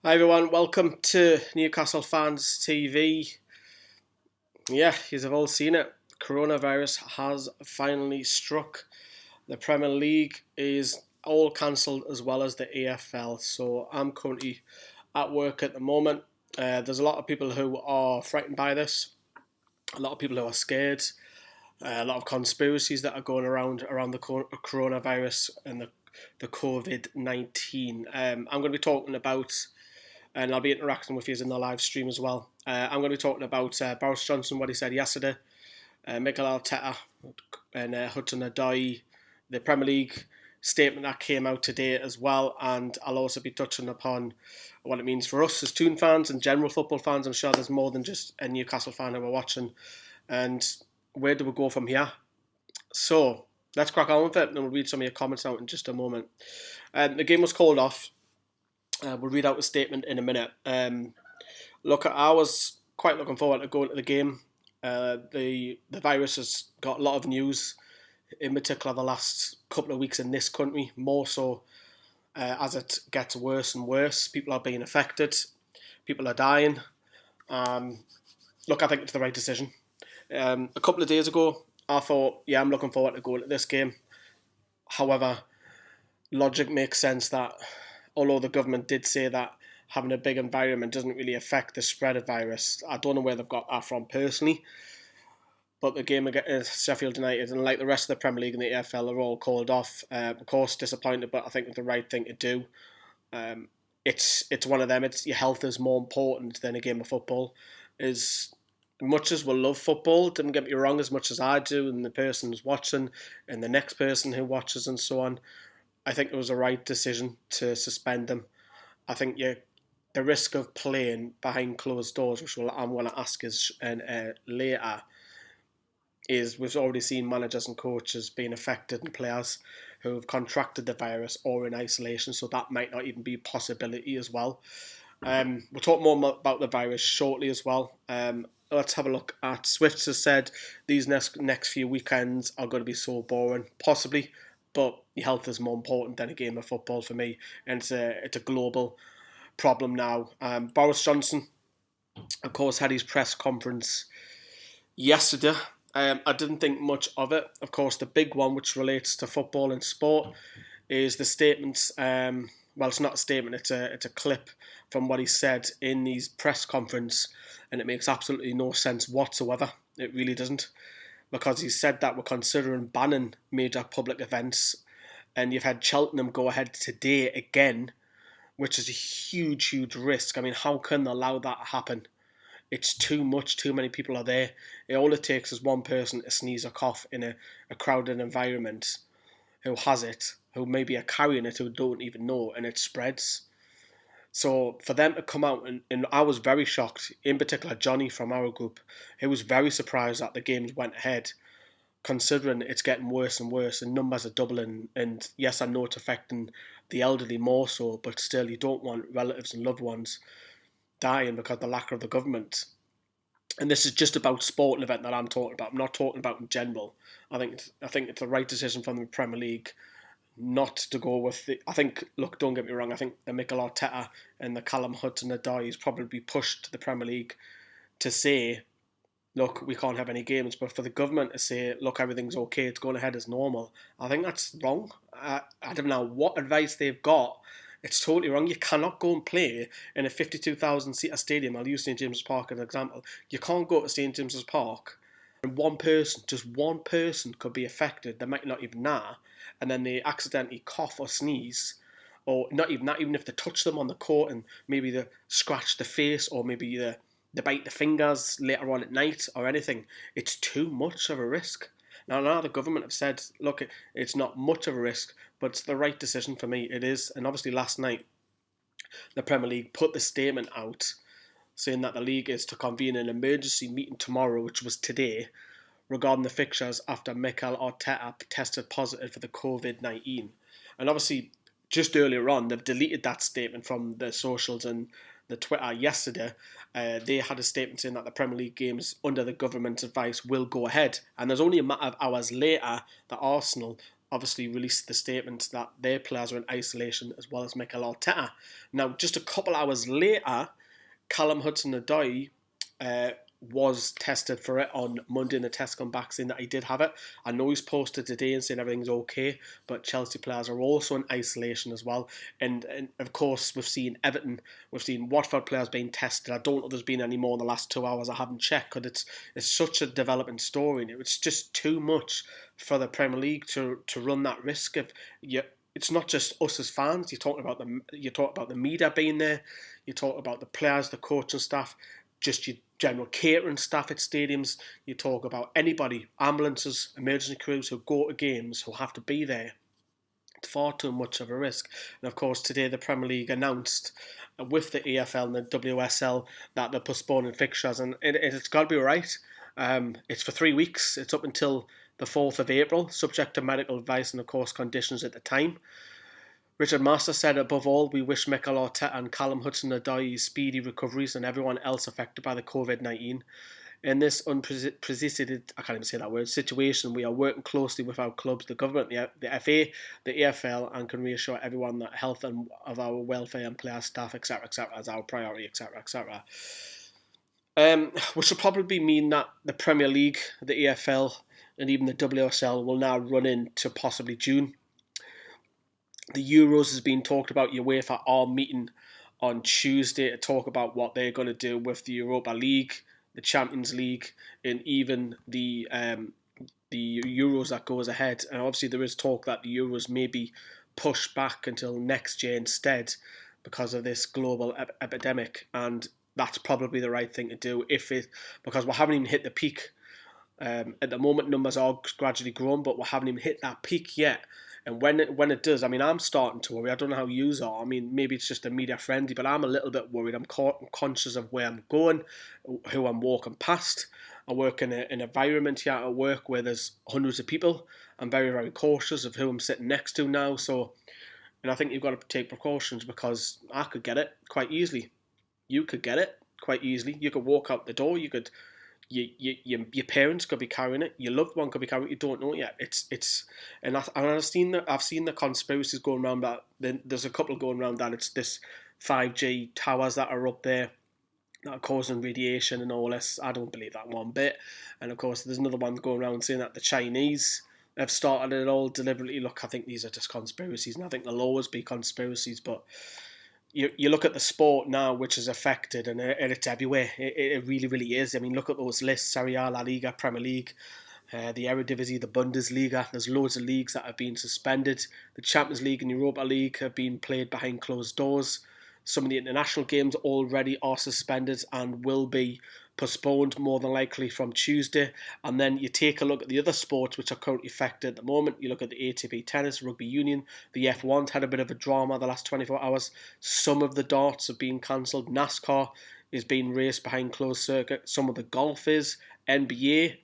Hi everyone, welcome to Newcastle Fans TV. Yeah, you've all seen it. Coronavirus has finally struck. The Premier League is all cancelled as well as the AFL. So I'm currently at work at the moment. There's a lot of people who are frightened by this. A lot of people who are scared. A lot of conspiracies that are going around the coronavirus and the COVID-19. I'm going to be talking about, and I'll be interacting with you in the live stream as well. I'm going to be talking about Boris Johnson, what he said yesterday, Mikel Arteta and Hudson-Odoi, the Premier League statement that came out today as well, and I'll also be touching upon what it means for us as Toon fans and general football fans. I'm sure there's more than just a Newcastle fan who are watching, and where do we go from here? So let's crack on with it, and we'll read some of your comments out in just a moment. The game was called off. We'll read out the statement in a minute. Look, I was quite looking forward to going to the game. The virus has got a lot of news, in particular the last couple of weeks in this country, more so as it gets worse and worse. People are being affected. People are dying. Look, I think it's the right decision. A couple of days ago, I thought, yeah, I'm looking forward to going to this game. However, logic makes sense that although the government did say that having a big environment doesn't really affect the spread of virus, I don't know where they've got that from personally. But the game against Sheffield United, and like the rest of the Premier League and the AFL, are all called off. Of course, disappointed, but I think it's the right thing to do. It's one of them. It's your health is more important than a game of football. As much as we love football, don't get me wrong, as much as I do, and the person who's watching, and the next person who watches, and so on, I think it was the right decision to suspend them. I think the risk of playing behind closed doors, which I'm going to ask is later, is we've already seen managers and coaches being affected and players who have contracted the virus or in isolation, so that might not even be a possibility as well. We'll talk more about the virus shortly as well. Let's have a look at Swifts has said these next few weekends are going to be so boring, possibly, but your health is more important than a game of football for me, and it's a global problem now. Boris Johnson, of course, had his press conference yesterday. I didn't think much of it. Of course, the big one, which relates to football and sport, is the statements. Well, it's not a statement. It's a clip from what he said in his press conference, and it makes absolutely no sense whatsoever. It really doesn't, because he said that we're considering banning major public events, and you've had Cheltenham go ahead today again, which is a huge, huge risk. I mean, how can they allow that to happen? It's too much, too many people are there. All it takes is one person to sneeze or cough in a crowded environment who has it, who maybe are carrying it, who don't even know, and it spreads. So for them to come out, and I was very shocked, in particular Johnny from our group, he was very surprised that the games went ahead, considering it's getting worse and worse and numbers are doubling. And yes, I know it's affecting the elderly more so, but still you don't want relatives and loved ones dying because of the lack of the government. And this is just about sporting event that I'm talking about. I'm not talking about in general. I think it's the right decision from the Premier League not to go with the. I think, look, don't get me wrong. I think the Mikel Arteta and the Callum Hudson-Odoi is probably pushed to the Premier League to say, look, we can't have any games. But for the government to say, look, everything's okay, it's going ahead as normal, I think that's wrong. I don't know what advice they've got. It's totally wrong. You cannot go and play in a 52,000 seater stadium. I'll use St James's Park as an example. You can't go to St James's Park and one person, just one person, could be affected. They might not even know, and then they accidentally cough or sneeze, or not even that. Even if they touch them on the court and maybe they scratch the face, or maybe they bite the fingers later on at night or anything, it's too much of a risk. Now the government have said, look, it's not much of a risk, but it's the right decision for me. It is. And obviously last night, the Premier League put the statement out saying that the league is to convene an emergency meeting tomorrow, which was today, regarding the fixtures after Mikel Arteta tested positive for the COVID-19. And obviously, just earlier on, they've deleted that statement from the socials and the Twitter yesterday. They had a statement saying that the Premier League games under the government's advice will go ahead. And there's only a matter of hours later that Arsenal obviously released the statement that their players are in isolation, as well as Mikel Arteta. Now, just a couple hours later, Callum Hudson-Odoi was tested for it on Monday, and the test come back saying that he did have it. I know he's posted today and saying everything's okay, but Chelsea players are also in isolation as well. And of course, we've seen Everton, we've seen Watford players being tested. I don't know if there's been any more in the last 2 hours. I haven't checked, because it's such a developing story, and it's just too much for the Premier League to run that risk. If you, it's not just us as fans. You talk about the media being there. You talk about the players, the coaching staff, just your general catering staff at stadiums. You talk about anybody, ambulances, emergency crews who go to games, who have to be there. It's far too much of a risk. And of course, today the Premier League announced with the EFL and the WSL that they're postponing fixtures, and it's got to be right. It's for 3 weeks. It's up until the 4th of April, subject to medical advice and, of course, conditions at the time. Richard Master said, above all, we wish Mikel Arteta and Callum Hudson-Odoi speedy recoveries and everyone else affected by the COVID-19. In this unprecedented, I can't even say that word, situation, we are working closely with our clubs, the government, the FA, the EFL, and can reassure everyone that health and of our welfare and player staff, etc., is our priority, etc., etc. Which will probably mean that the Premier League, the EFL, and even the WSL will now run into possibly June. The Euros has been talked about. UEFA are meeting on Tuesday to talk about what they're going to do with the Europa League, the Champions League, and even the Euros that goes ahead. And obviously there is talk that the Euros may be pushed back until next year instead because of this global epidemic. And that's probably the right thing to do because we haven't even hit the peak. At the moment, numbers are gradually growing, but we haven't even hit that peak yet. And when it does, I mean, I'm starting to worry. I don't know how you are. I mean, maybe it's just a media friendly, but I'm a little bit worried. I'm conscious of where I'm going, who I'm walking past. I work in an environment here at work where there's hundreds of people. I'm very, very cautious of who I'm sitting next to now. And I think you've got to take precautions, because I could get it quite easily. You could get it quite easily. You could walk out the door. You could. Your parents could be carrying it. Your loved one could be carrying it. You don't know yet. I've seen the conspiracies going around that there's a couple going around that it's this 5G towers that are up there that are causing radiation and all this. I don't believe that one bit. And of course, there's another one going around saying that the Chinese have started it all deliberately. Look, I think these are just conspiracies, and I think they'll always be conspiracies, but you look at the sport now, which is affected, and it's everywhere. It really, really is. I mean, look at those lists: Serie A, La Liga, Premier League, the Eredivisie, the Bundesliga. There's loads of leagues that have been suspended. The Champions League and Europa League have been played behind closed doors. Some of the international games already are suspended and will be postponed more than likely from Tuesday. And then you take a look at the other sports which are currently affected at the moment. You look at the ATP tennis, rugby union, the F1's had a bit of a drama the last 24 hours. Some of the darts have been cancelled. NASCAR is being raced behind closed circuit. Some of the golf is, NBA,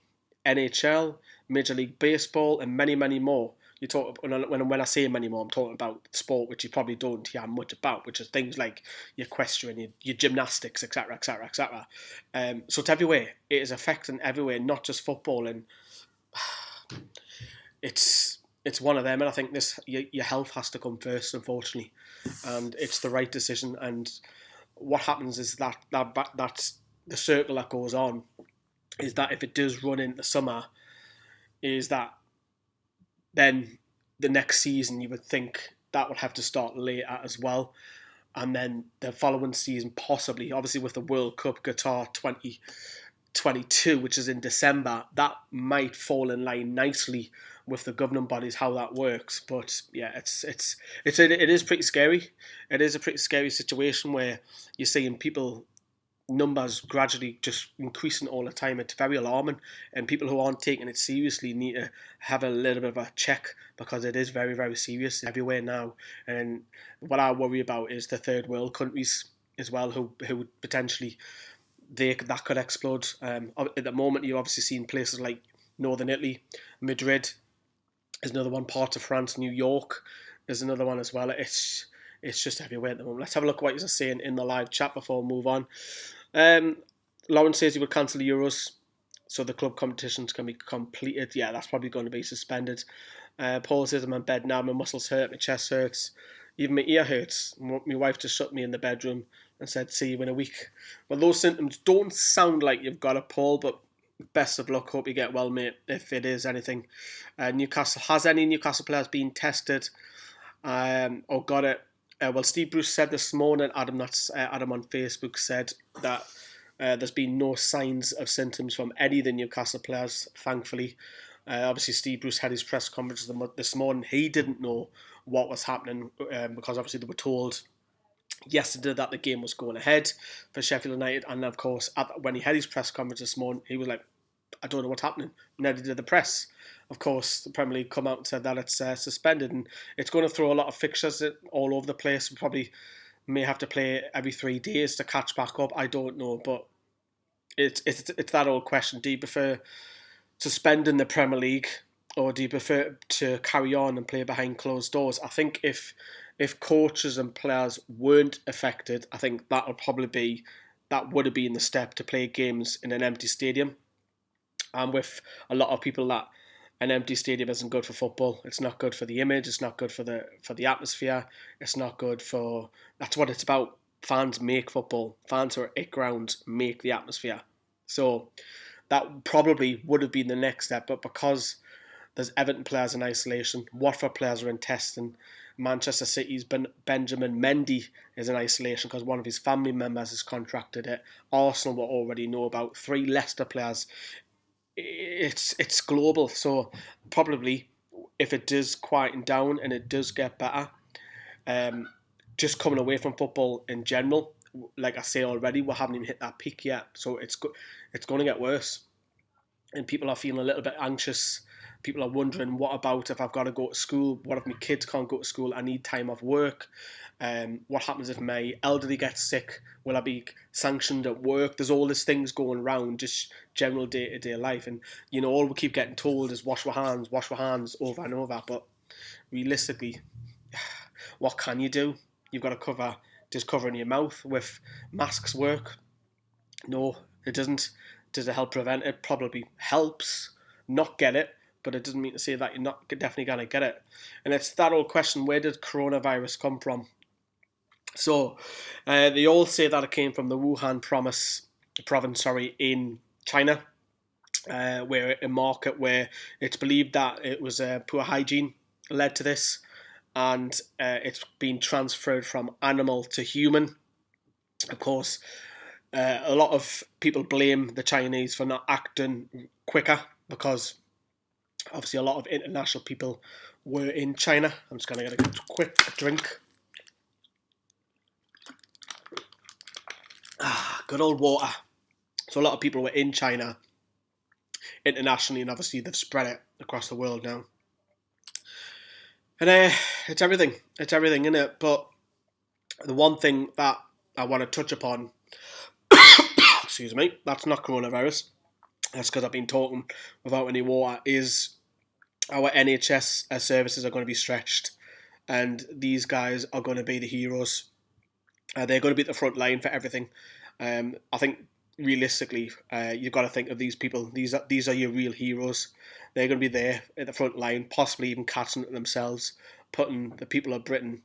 NHL, Major League Baseball, and many, many more. You talk when I say many more, I'm talking about sport which you probably don't hear much about, which is things like your equestrian, your gymnastics, etc., etc., etc. So it's everywhere. It is affecting everywhere, not just football, and it's one of them. And I think your health has to come first, unfortunately, and it's the right decision. And what happens is that's the circle that goes on. Is that if it does run into summer, is that then the next season you would think that would have to start later as well. And then the following season, possibly, obviously with the World Cup Qatar 2022, which is in December, that might fall in line nicely with the governing bodies, how that works. But yeah, it is pretty scary. It is a pretty scary situation where you're seeing people numbers gradually just increasing all the time. It's very alarming, and people who aren't taking it seriously need to have a little bit of a check, because it is very, very serious everywhere now. And what I worry about is the third world countries as well, who potentially that could explode. At the moment, you're obviously seeing places like Northern Italy, Madrid is another one, part of France, New York is another one as well. It's just everywhere at the moment. Let's have a look at what you're saying in the live chat before we move on. Lawrence says he would cancel the Euros so the club competitions can be completed. Yeah, that's probably going to be suspended. Paul says I'm in bed now, my muscles hurt, my chest hurts, even my ear hurts. My wife just shut me in the bedroom and said, see you in a week. Well, those symptoms don't sound like you've got it, Paul, but best of luck. Hope you get well, mate, if it is anything. Newcastle, has any Newcastle players been tested or got it? Well, Steve Bruce said this morning, Adam on Facebook said that there's been no signs of symptoms from any of the Newcastle players, thankfully. Obviously, Steve Bruce had his press conference this morning. He didn't know what was happening because obviously they were told yesterday that the game was going ahead for Sheffield United. And of course, when he had his press conference this morning, he was like, I don't know what's happening. Neither did the press. Of course, the Premier League come out and said that it's suspended, and it's going to throw a lot of fixtures all over the place. We probably may have to play every 3 days to catch back up. I don't know, but it's that old question. Do you prefer suspending the Premier League, or do you prefer to carry on and play behind closed doors? I think if coaches and players weren't affected, I think that would have been the step to play games in an empty stadium. And with a lot of people, that an empty stadium isn't good for football. It's not good for the image. It's not good for the atmosphere. It's not good for. That's what it's about. Fans make football. Fans who are at grounds make the atmosphere. So that probably would have been the next step. But because there's Everton players in isolation, Watford players are in testing, Manchester City's Benjamin Mendy is in isolation because one of his family members has contracted it. Arsenal will already know about 3 Leicester players. It's global, so probably if it does quieten down and it does get better, just coming away from football in general, like I say already, we haven't even hit that peak yet, so it's going to get worse, and people are feeling a little bit anxious. People are wondering, what about if I've got to go to school? What if my kids can't go to school? I need time off work. What happens if my elderly gets sick? Will I be sanctioned at work? There's all these things going around, just general day-to-day life. And, all we keep getting told is wash your hands over and over. But realistically, what can you do? You've got to covering your mouth with masks work. No, it doesn't. Does it help prevent it? Probably helps not get it. But it doesn't mean to say that you're not definitely going to get it. And it's that old question, where did coronavirus come from? So they all say that it came from the Wuhan province, in China, where a market where it's believed that it was poor hygiene led to this, and it's been transferred from animal to human. Of course, a lot of people blame the Chinese for not acting quicker because obviously a lot of international people were in China. I'm just going to get a quick drink. Good old water. So a lot of people were in China internationally, and obviously they've spread it across the world now. And it's everything. It's everything, isn't it? But the one thing that I want to touch upon, excuse me, that's not coronavirus. That's because I've been talking without any water, is our NHS services are going to be stretched, and these guys are going to be the heroes. They're going to be at the front line for everything. I think realistically, you've got to think of these people. These are your real heroes. They're going to be there at the front line, possibly even catching it themselves, putting the people of Britain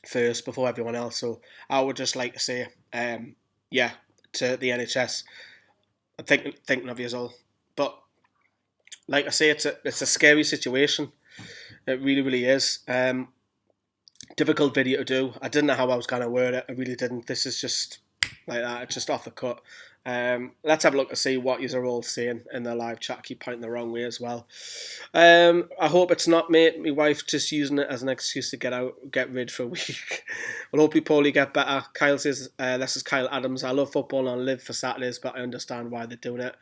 first before everyone else. So I would just like to say, to the NHS, I'm thinking of you all. But like I say, it's a scary situation. It really, really is. Difficult video to do. I didn't know how I was going to word it. I really didn't. This is just like that. It's just off the cut. Let's have a look to see what you are all saying in the live chat. I keep pointing the wrong way as well. I hope it's not, mate. My wife just using it as an excuse to get rid for a week. Well, hope you Paulie get better. Kyle says, this is Kyle Adams. I love football and I live for Saturdays, but I understand why they're doing it.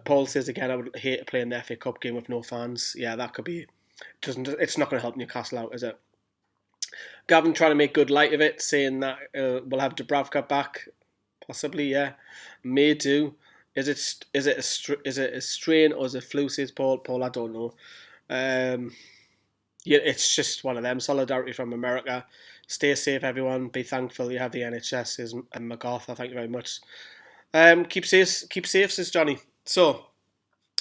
Paul says again, I would hate to play in the FA Cup game with no fans. Yeah, that could be. It's not going to help Newcastle out, is it? Gavin trying to make good light of it, saying that we'll have Dubravka back, possibly. Yeah, may do. Is it a strain or is it flu? Says Paul. Paul, I don't know. Yeah, it's just one of them. Solidarity from America. Stay safe, everyone. Be thankful you have the NHS. Says MacArthur. Thank you very much. Keep safe, says Johnny. So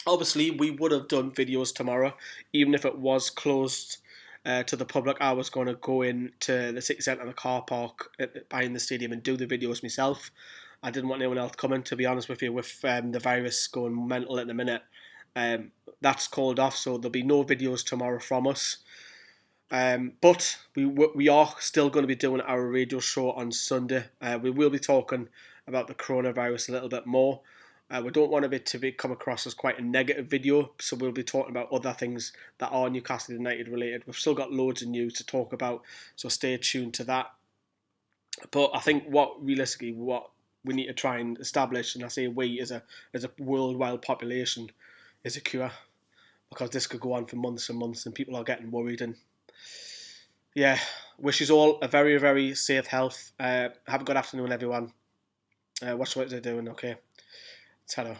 Obviously, we would have done videos tomorrow, even if it was closed to the public. I was going to go into the city centre, the car park behind the stadium, and do the videos myself. I didn't want anyone else coming, to be honest with you, with the virus going mental at the minute. Um, that's called off, so there'll be no videos tomorrow from us. But we are still going to be doing our radio show on Sunday. We will be talking about the coronavirus a little bit more. We don't want it to come across as quite a negative video, so we'll be talking about other things that are Newcastle United related. We've still got loads of news to talk about, so stay tuned to that. But I think what we need to try and establish, and I say we as a worldwide population, is a cure, because this could go on for months and months, and people are getting worried. And yeah, wish you all a very, very safe health. Have a good afternoon, everyone. Watch what they're doing, okay? Ta-ra.